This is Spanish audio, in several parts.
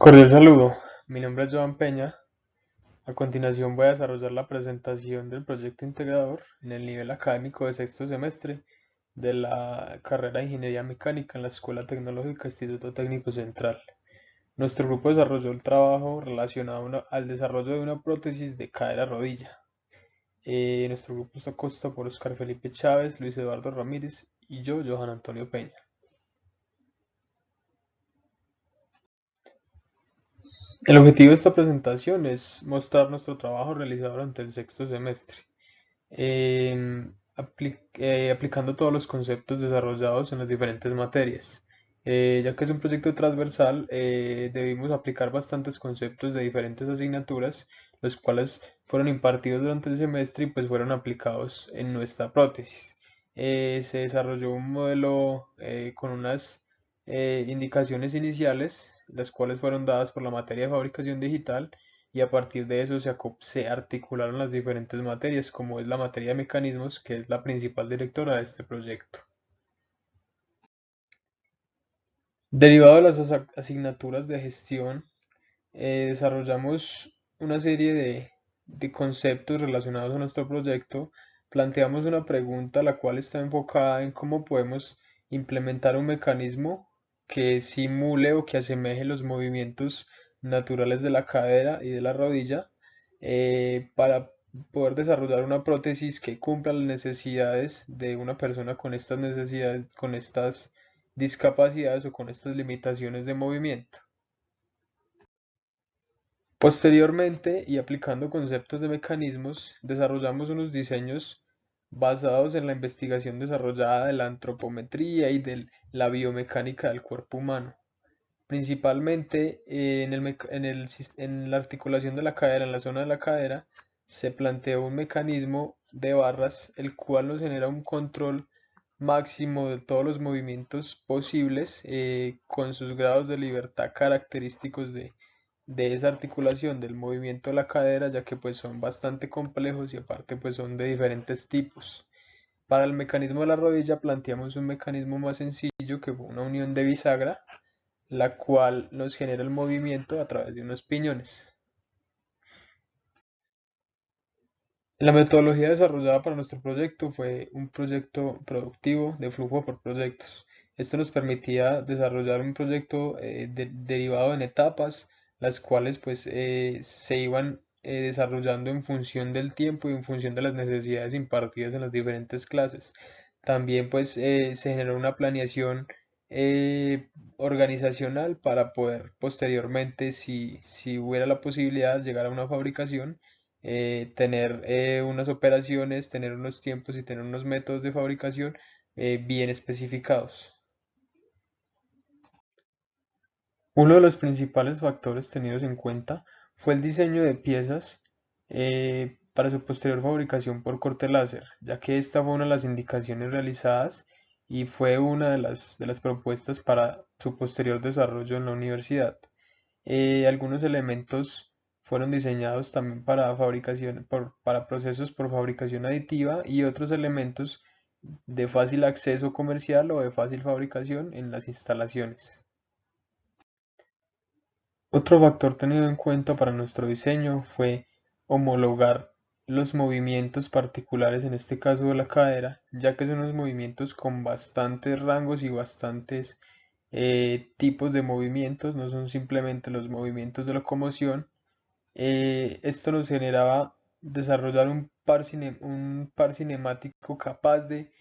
Cordial saludo, mi nombre es Joan Peña. A continuación voy a desarrollar la presentación del proyecto integrador en el nivel académico de sexto semestre de la carrera de Ingeniería Mecánica en la Escuela Tecnológica Instituto Técnico Central. Nuestro grupo desarrolló el trabajo relacionado al desarrollo de una prótesis de cadera-rodilla. Nuestro grupo está compuesto por Oscar Felipe Chávez, Luis Eduardo Ramírez y yo, Johan Antonio Peña. El objetivo de esta presentación es mostrar nuestro trabajo realizado durante el sexto semestre, aplicando todos los conceptos desarrollados en las diferentes materias. Ya que es un proyecto transversal, debimos aplicar bastantes conceptos de diferentes asignaturas, los cuales fueron impartidos durante el semestre y pues fueron aplicados en nuestra prótesis. Se desarrolló un modelo con unas indicaciones iniciales, las cuales fueron dadas por la materia de fabricación digital, y a partir de eso se articularon las diferentes materias, como es la materia de mecanismos, que es la principal directora de este proyecto. Derivado de las asignaturas de gestión, desarrollamos una serie de conceptos relacionados a nuestro proyecto. Planteamos una pregunta la cual está enfocada en cómo podemos implementar un mecanismo que simule o que asemeje los movimientos naturales de la cadera y de la rodilla, para poder desarrollar una prótesis que cumpla las necesidades de una persona con estas necesidades, con estas discapacidades o con estas limitaciones de movimiento. Posteriormente, y aplicando conceptos de mecanismos, desarrollamos unos diseños basados en la investigación desarrollada de la antropometría y de la biomecánica del cuerpo humano. Principalmente en la articulación de la cadera, en la zona de la cadera, se planteó un mecanismo de barras, el cual nos genera un control máximo de todos los movimientos posibles, con sus grados de libertad característicos de esa articulación del movimiento de la cadera, ya que pues son bastante complejos y aparte pues son de diferentes tipos. Para el mecanismo de la rodilla planteamos un mecanismo más sencillo, que fue una unión de bisagra, la cual nos genera el movimiento a través de unos piñones. La metodología desarrollada para nuestro proyecto fue un proyecto productivo de flujo por proyectos. Esto nos permitía desarrollar un proyecto derivado en etapas, las cuales pues se iban desarrollando en función del tiempo y en función de las necesidades impartidas en las diferentes clases. También pues se generó una planeación eh, organizacional para poder posteriormente, si hubiera la posibilidad, llegar a una fabricación, tener unas operaciones, tener unos tiempos y tener unos métodos de fabricación bien especificados. Uno de los principales factores tenidos en cuenta fue el diseño de piezas para su posterior fabricación por corte láser, ya que esta fue una de las indicaciones realizadas y fue una de las propuestas para su posterior desarrollo en la universidad. Algunos elementos fueron diseñados también para fabricación, para procesos por fabricación aditiva, y otros elementos de fácil acceso comercial o de fácil fabricación en las instalaciones. Otro factor tenido en cuenta para nuestro diseño fue homologar los movimientos particulares, en este caso de la cadera, ya que son unos movimientos con bastantes rangos y bastantes tipos de movimientos, no son simplemente los movimientos de locomoción. Esto nos generaba desarrollar un par cinemático capaz de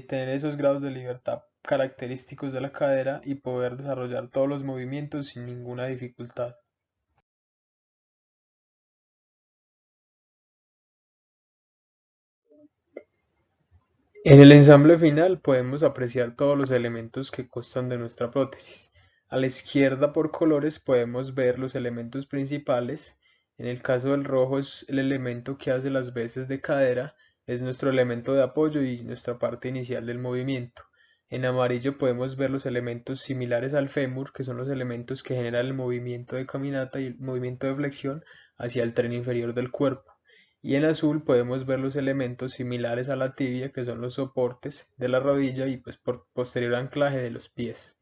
tener esos grados de libertad característicos de la cadera y poder desarrollar todos los movimientos sin ninguna dificultad. En el ensamble final podemos apreciar todos los elementos que constan de nuestra prótesis. A la izquierda por colores podemos ver los elementos principales. En el caso del rojo es el elemento que hace las veces de cadera, es nuestro elemento de apoyo y nuestra parte inicial del movimiento. En amarillo podemos ver los elementos similares al fémur, que son los elementos que generan el movimiento de caminata y el movimiento de flexión hacia el tren inferior del cuerpo. Y en azul podemos ver los elementos similares a la tibia, que son los soportes de la rodilla y pues por posterior anclaje de los pies.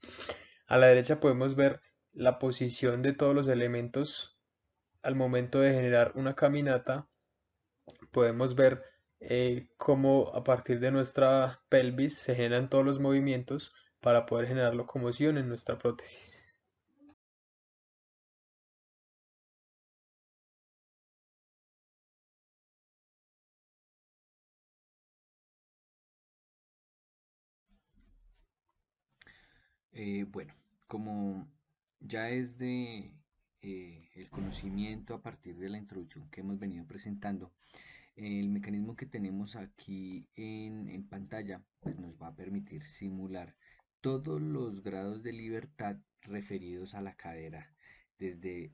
A la derecha podemos ver la posición de todos los elementos al momento de generar una caminata, podemos ver cómo a partir de nuestra pelvis se generan todos los movimientos para poder generar locomoción en nuestra prótesis. Bueno, como ya es de el conocimiento a partir de la introducción que hemos venido presentando, el mecanismo que tenemos aquí en pantalla pues nos va a permitir simular todos los grados de libertad referidos a la cadera, desde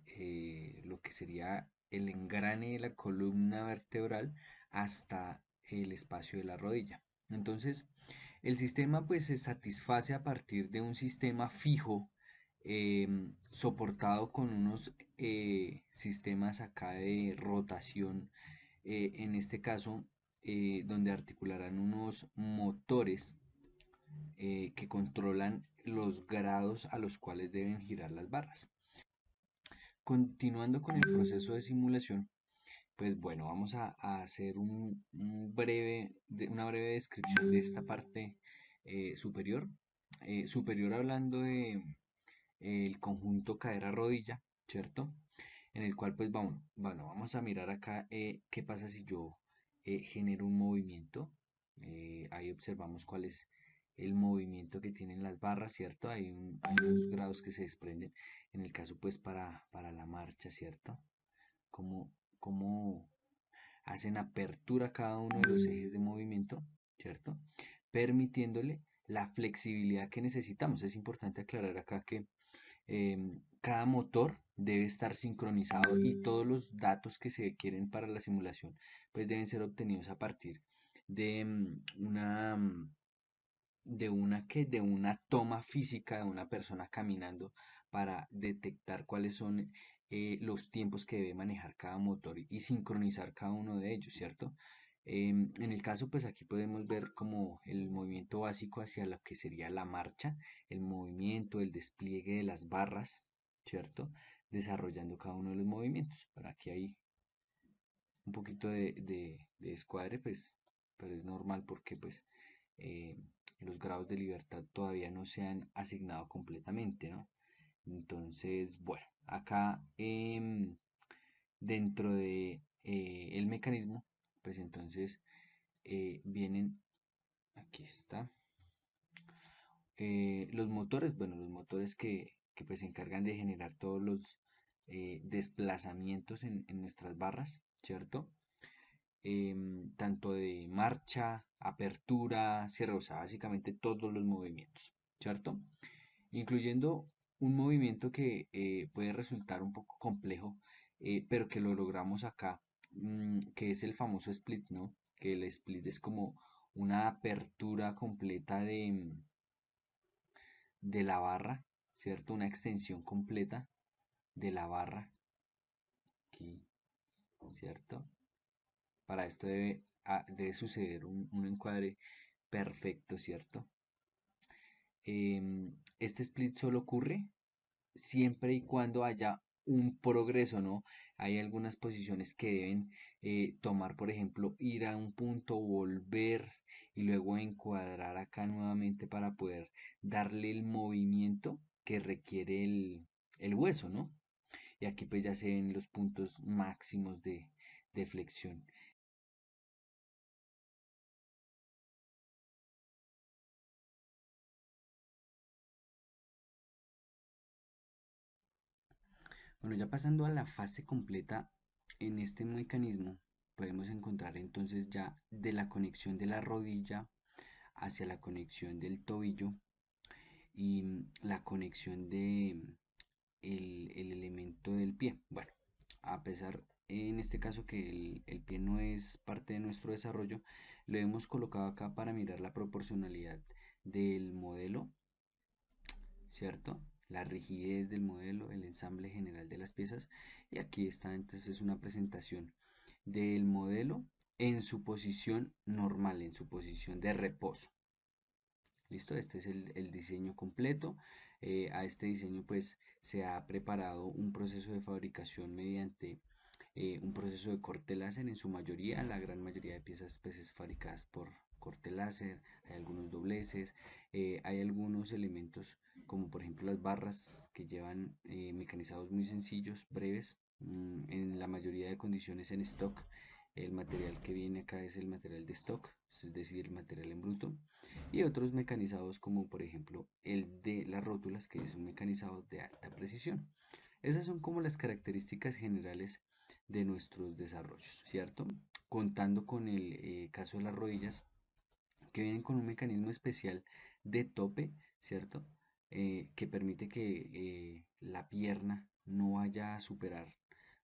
lo que sería el engrane de la columna vertebral hasta el espacio de la rodilla. Entonces, el sistema pues se satisface a partir de un sistema fijo soportado con unos sistemas acá de rotación, en este caso, donde articularán unos motores que controlan los grados a los cuales deben girar las barras. Continuando con el proceso de simulación, pues bueno, vamos a hacer una breve descripción de esta parte superior. Superior hablando de el conjunto cadera-rodilla, ¿cierto? En el cual pues vamos a mirar acá qué pasa si yo genero un movimiento. Ahí observamos cuál es el movimiento que tienen las barras, ¿cierto? Hay unos grados que se desprenden en el caso pues para la marcha, ¿cierto? Cómo, cómo hacen apertura cada uno de los ejes de movimiento, ¿cierto? Permitiéndole la flexibilidad que necesitamos. Es importante aclarar acá que cada motor debe estar sincronizado y todos los datos que se quieren para la simulación pues deben ser obtenidos a partir de de una toma física de una persona caminando para detectar cuáles son los tiempos que debe manejar cada motor y sincronizar cada uno de ellos, ¿cierto? En el caso, pues aquí podemos ver como el movimiento básico hacia lo que sería la marcha, el movimiento, el despliegue de las barras, ¿cierto? Desarrollando cada uno de los movimientos. Por aquí hay un poquito de descuadre, pues, pero es normal porque pues eh, los grados de libertad todavía no se han asignado completamente, ¿no? Entonces, bueno, acá dentro de el mecanismo, pues entonces vienen, aquí está, los motores, bueno, los motores que pues se encargan de generar todos los desplazamientos en nuestras barras, ¿cierto? Tanto de marcha, apertura, cierre, o sea, básicamente todos los movimientos, ¿cierto? Incluyendo un movimiento que puede resultar un poco complejo, pero que lo logramos acá, que es el famoso split, ¿no? Que el split es como una apertura completa de la barra, ¿cierto? Una extensión completa de la barra, aquí, ¿cierto? Para esto debe suceder un encuadre perfecto, ¿cierto? Este split solo ocurre siempre y cuando haya un progreso, ¿no? Hay algunas posiciones que deben tomar, por ejemplo, ir a un punto, volver y luego encuadrar acá nuevamente para poder darle el movimiento que requiere el hueso, ¿no? Y aquí pues ya se ven los puntos máximos de flexión. Bueno, ya pasando a la fase completa, en este mecanismo podemos encontrar entonces ya de la conexión de la rodilla hacia la conexión del tobillo y la conexión de el elemento del pie. Bueno, a pesar en este caso que el pie no es parte de nuestro desarrollo, lo hemos colocado acá para mirar la proporcionalidad del modelo, ¿cierto? La rigidez del modelo, el ensamble general de las piezas. Y aquí está entonces una presentación del modelo en su posición normal, en su posición de reposo. Listo, este es el diseño completo. A este diseño pues se ha preparado un proceso de fabricación mediante un proceso de corte láser en su mayoría, la gran mayoría de piezas pues es fabricadas por corte láser, hay algunos dobleces, hay algunos elementos como por ejemplo las barras que llevan mecanizados muy sencillos, breves, en la mayoría de condiciones en stock. El material que viene acá es el material de stock, es decir, el material en bruto, y otros mecanizados como por ejemplo el de las rótulas, que es un mecanizado de alta precisión. Esas son como las características generales de nuestros desarrollos, ¿cierto? Contando con el caso de las rodillas, que vienen con un mecanismo especial de tope, ¿cierto? Que permite que la pierna no vaya a superar,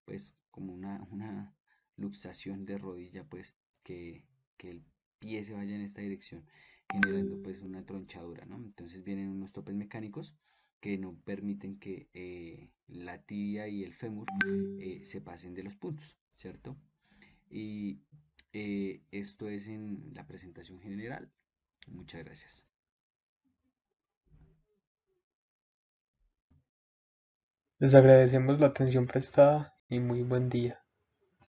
pues, como una luxación de rodilla, pues, que el pie se vaya en esta dirección, generando, pues, una tronchadura, ¿no? Entonces vienen unos topes mecánicos que no permiten que la tibia y el fémur se pasen de los puntos, ¿cierto? Y esto es en la presentación general. Muchas gracias. Les agradecemos la atención prestada y muy buen día.